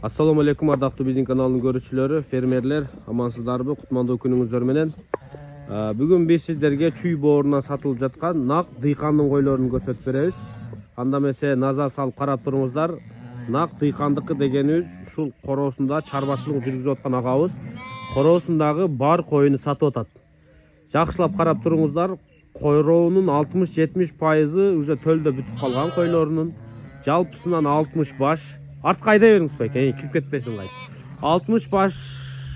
Assalamu alaikum ардактуу биздин каналдын көрүүчүлөрү, фермерлер, амансыздарбы? Кутмандуу күнүңүздөр менен. Бүгүн биз сиздерге чүй боорунан сатылып жаткан нак дыйкандын койлорун көрсөтүп беребиз. Анда эмесе назар салып карап туруңуздар. Нак дыйкандыкы дегенибиз ушул короосунда чарбачылык жүргүзүп аткан агабыз короосундагы бар коюну сатып атат. Жакшылап карап туруңуздар. Койроонун 60-70% уже төлдө бүтүп калган койлорунун жалпысынан 60 баш. Артка айдай бериңиз байке, кирип кетпесин кайт. 60 баш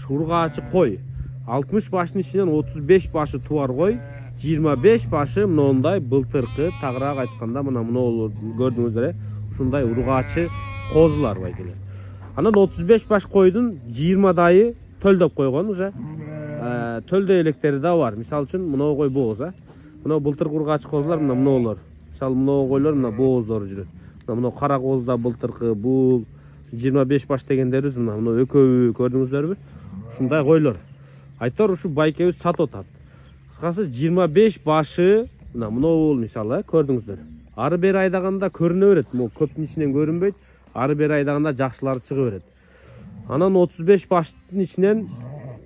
ургаачы кой. 60 баштын ичинен 35 башы туар кой, 25 башы мындай былтыркы, тагыраак айтканда мына көрдүңүздөр, ушундай ургаачы козулар байкелер. Анан 35 баш койдун 20 дайы төлдөп койгон уже. Төлдө электери да бар. Мисалы үчүн мына кой бооз, мына былтыркы ургаачы козулар мына мыналар. Мисалы мына койлор мына бооздор жүрөт. Мына кара козда былтыркы бул 25 баш дегендерибиз мына экөө көрдүңүздөрбү? Ушундай койлор. Айтор ушу байкебиз сатып атат. Кыскасы 25 башы мына бул мисалы көрдүңүздөр. Ары бери айдаганда көрүнө берет. Могу көптүн ичинен көрүнбөйт. Ары бери айдаганда жакшылары чыга берет. Анан 35 баштын ичинен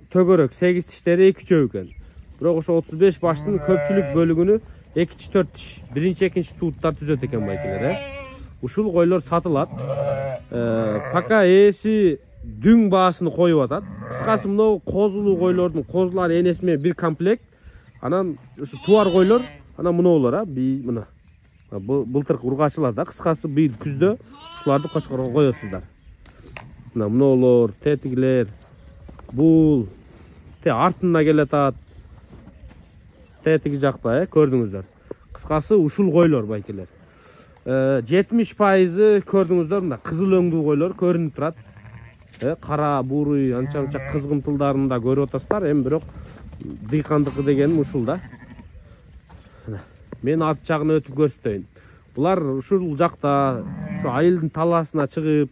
төгөрөк 8 тиштери 2 чөп экен. Бирок ошо 35 баштын көпчүлүк бөлүгүнү 2-4 тиш, биринчи, экинчи тууттар түзөт экен байкелер, Ушул койлор сатылат. Пока ээси дүң баасыны коюп атат. Кыскасы мына козулуу койлордун козулар энеси менен бир комплект. Анан ушу туар койлор, анан мыналар, мына былтыркы ургаачылар да. Кыскасы бийил күздө ушуларды кочкорго коесуздар. Мыналар, тетигилер, бул артына келатат. Тетиги жакта, көрдүңүздөр. Кыскасы ушул койлор байкелер. 70% көрдүңүздөр, мына кызыл өңдүү койлор көрүнүп турат. Кара, буруй, анча-мынча кызгынтылдарында көрүп атасыздар, эми бирок дыйкандыкы дегеним ушул да. Мен арт жагына өтүп көрсөтөйүн. Булар ушул жакта, ушу айылдын талаасына чыгып,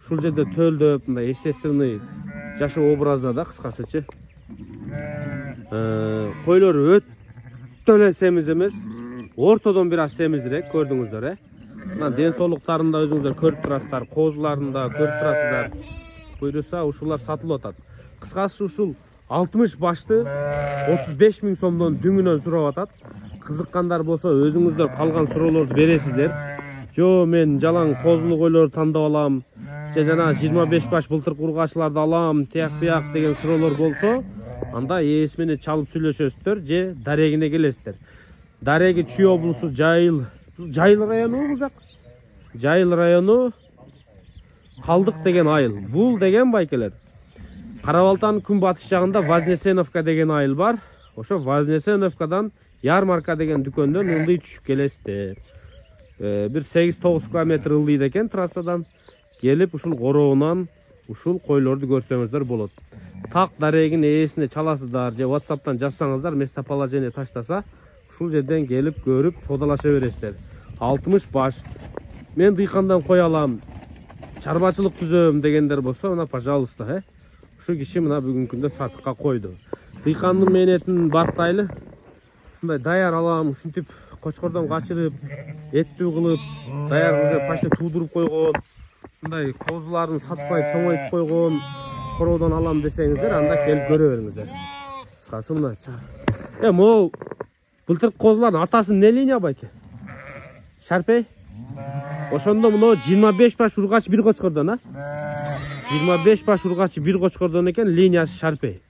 ушул жерде төлдөп, мындай естественный жашоо образда да, кыскасычы. Койлор өтө эле семиз эмес, ортодон бир аз семизирээк көрдүңүздөр, Мына ден соолуктарында өзүңүздөр көрүп турасыздар, козуларында көрүп турасыздар. Буюрса ушулар сатылып атат. Кыскасы ушул 60 башты 35 000 сомдон дүңүнөн сурап атат. Кызыккандар болсо өзүңүздөр калган суроолорду бересиздер. Жо, мен жалаң козулуу койлорду тандап алам, же жана 25 баш былтыркы ургаачыларды алам, тияк-бияк деген суроолор болсо, анда ээси менен чалып сүйлөшөсүздөр же дарегине келесиздер. Дареги Чүй облусу Жайыл району бул жак. Жайыл району Калдык деген айыл. Бул деген байкелер. Кара-Балтанын күнбатыш жагында Вознесеновка деген айыл бар. Ошо Вознесеновкадан Ярмарка деген дүкөндөн ылдый түшүп келесиздер. Бир 8-9 километр ылдыйт экен трассадан. Келип ушул короонан ушул койлорду көрсөңүздөр болот. Так дарегин ээсине чаласыздар же WhatsApp'тан жазсаңыздар, местоположение таштаса, ушул жерден келип көрүп содалаша бересиздер. 60 баш. Мен дыйкандан кой алам, чарбачылык түзөм дегендер болсо, мына пожалуйста, Ушу киши мына бүгүнкү күндө сатыкка койду. Дыйкандын мээнетин барктайлы. Ушундай даяр алам, ушинтип кочкордон качырып, эттүү кылып, даяр уже почти туудуруп койгон. Ушундай козуларын сатпай чоңойтуп койгон короодон алам десеңиздер, анда келип көрө бериңиздер. Кыскасы мына. Могу былтыркы козулардын атасы эмне линия байке? Шарпей? Ошондо мына 25 баш ургач бир кочкордон, 25 баш ургачы бир кочкордон экен, линиясы Шарпей.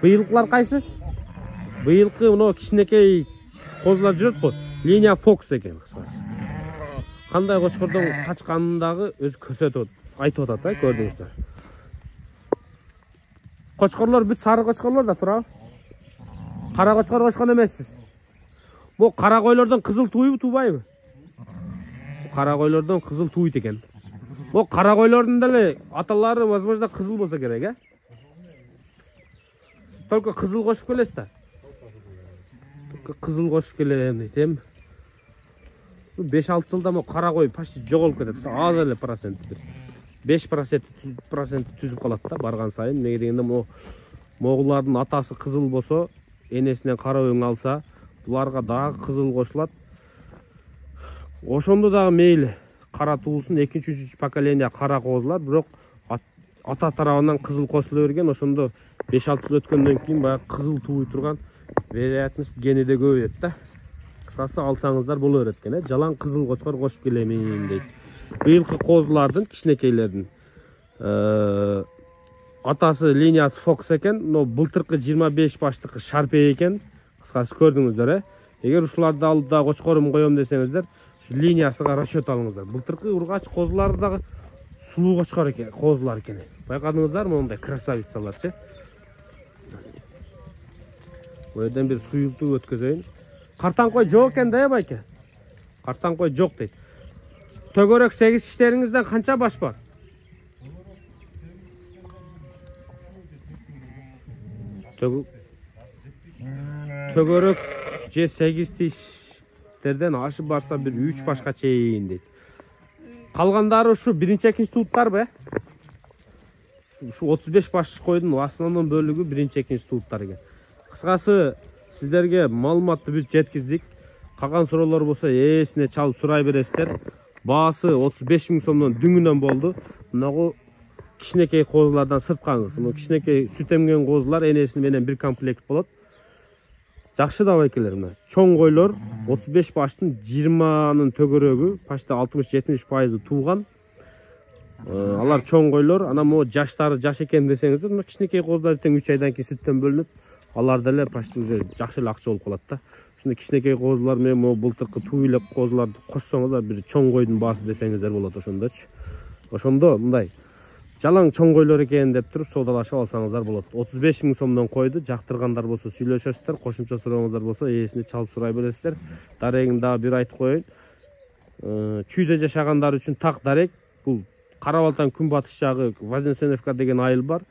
Быйылкылар кайсы? Быйылкы мына кичинекей козулар жүрөт го, линия Фокс экен кыскасы. Кандай кочкордон качкандагы өзү көрсөтүп айтып атат, көрдүңүздөр. Кочкорлор бүт сары кочкорлор да турабы? Кара кочкор кочкон эмессиз. Бу кара койлордон кызыл туйбу, туубайбы? Кара койлордон кызыл туйт экен. Бу кара койлордун деле аталары возможно кызыл болсо керек, Только кызыл кошуп келесиз да. Только кызыл кошуп келем дейт, 5-6 жылда мо кара кой почти жоголуп кетет. Az эле процент. 5% түзүп калат да барган сайын. Неге дегенде могулардын атасы кызыл болсо, энесинен кара өң алса, буларга дагы кызыл кошулат. Ошондо дагы мейли кара туулсун, 2-3 поколение кара козулар, бирок ата тарабынан кызыл косула берген. Ошондо 5-6 жыл өткөндөн кийин баягы кызыл тууй турган вероятность гени да көбөйөт да. Кыскасы алсаңыздар боло берет экен, жалаң кызыл кочкор кошуп келемин дейт. Быйылкы козулардын кичинекейлердин атасы линиясы Фокс экен, но былтыркы 25 баштыкы Шарпей экен. Кыскасы көрдүңүздөр, Эгер ушуларды алып да кочкорум коем десеңиздер, ушу линиясыга расчет алыңыздар. Былтыркы ургач козулар дагы сулуу кочкор экен, козулар экен. Байкадыңыздарбы мондай красавицаларчы? Бу жерден бир суюлтуу өткөзөйүн. Картан кой жок экен да, байке? Картан кой жок дейт. Төгөрөк 8 иштериңизден канча баш бар? Төгөрөк же 8 тиштерден ашып барса бир 3 башка чейин дейт. Калгандары ушу биринчи, экинчи тууттарбы? Ушу 35 баш койдун основной бөлүгү биринчи, экинчи тууттар экен. Кыскасы сиздерге маалыматты бүт жеткиздик. Калган суроолор болсо ээсине чалып сурай бересиздер. Баасы 35 000 сомдон дүңүнөн болду. Мынагу кичинекей козулардан сырткаңыз. Мына кичинекей сүт эмген козулар энеси менен бир комплект болот. Жакшы да байкелер мына. Чоң койлор 35 баштын 20нын төгөрөгү почти 60-70% тууган. Алар чоң койлор, анан могу жаштары жаш экен десеңиздер, мына кичинекей козулар тең 3 айдан кийин сүттөн бөлүнүп, алар деле почти уже жакшы эле акча болуп калат да. Ушундай кичинекей козулар менен могу былтыркы туу эле козуларды кошсоңуздар, бир чоң койдун баасы десеңиздер болот ошондочу. Ошондо мындай жалаң чоң койлор экен деп туруп соодалашып алсаңыздар болот. 35 000 сомдон койду, жактыргандар болсо сүйлөшөсүздөр, кошумча сурооңуздар болсо ээсине чалып сурай бересиздер. Дарегин дагы бир айтып коеюн. Чүйдө жашагандар үчүн так дарек. Бул Кара Балтан күнбатыш жагы Вознесеновка деген айыл бар.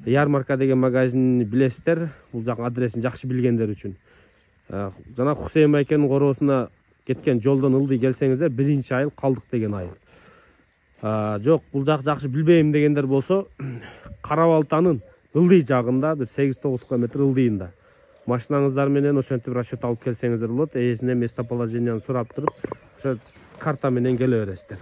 Ярмарка деген магазинди билесиздер. Бул жак адресин жакшы билгендер үчүн. Жана Хусейн байкенин короосуна кеткен жолдон ылдый келсеңиздер, биринчи айыл Калдык деген айыл. Жок, бул жак жакшы билбейм дегендер болсо, Кара Балтанын ылдый жагында бир 8-9 км ылдыйында. Машинаңыздар менен ошентип расчет алып келсеңиздер болот. Ээсине местоположениени сурап туруп, ошо карта менен келе бересиздер.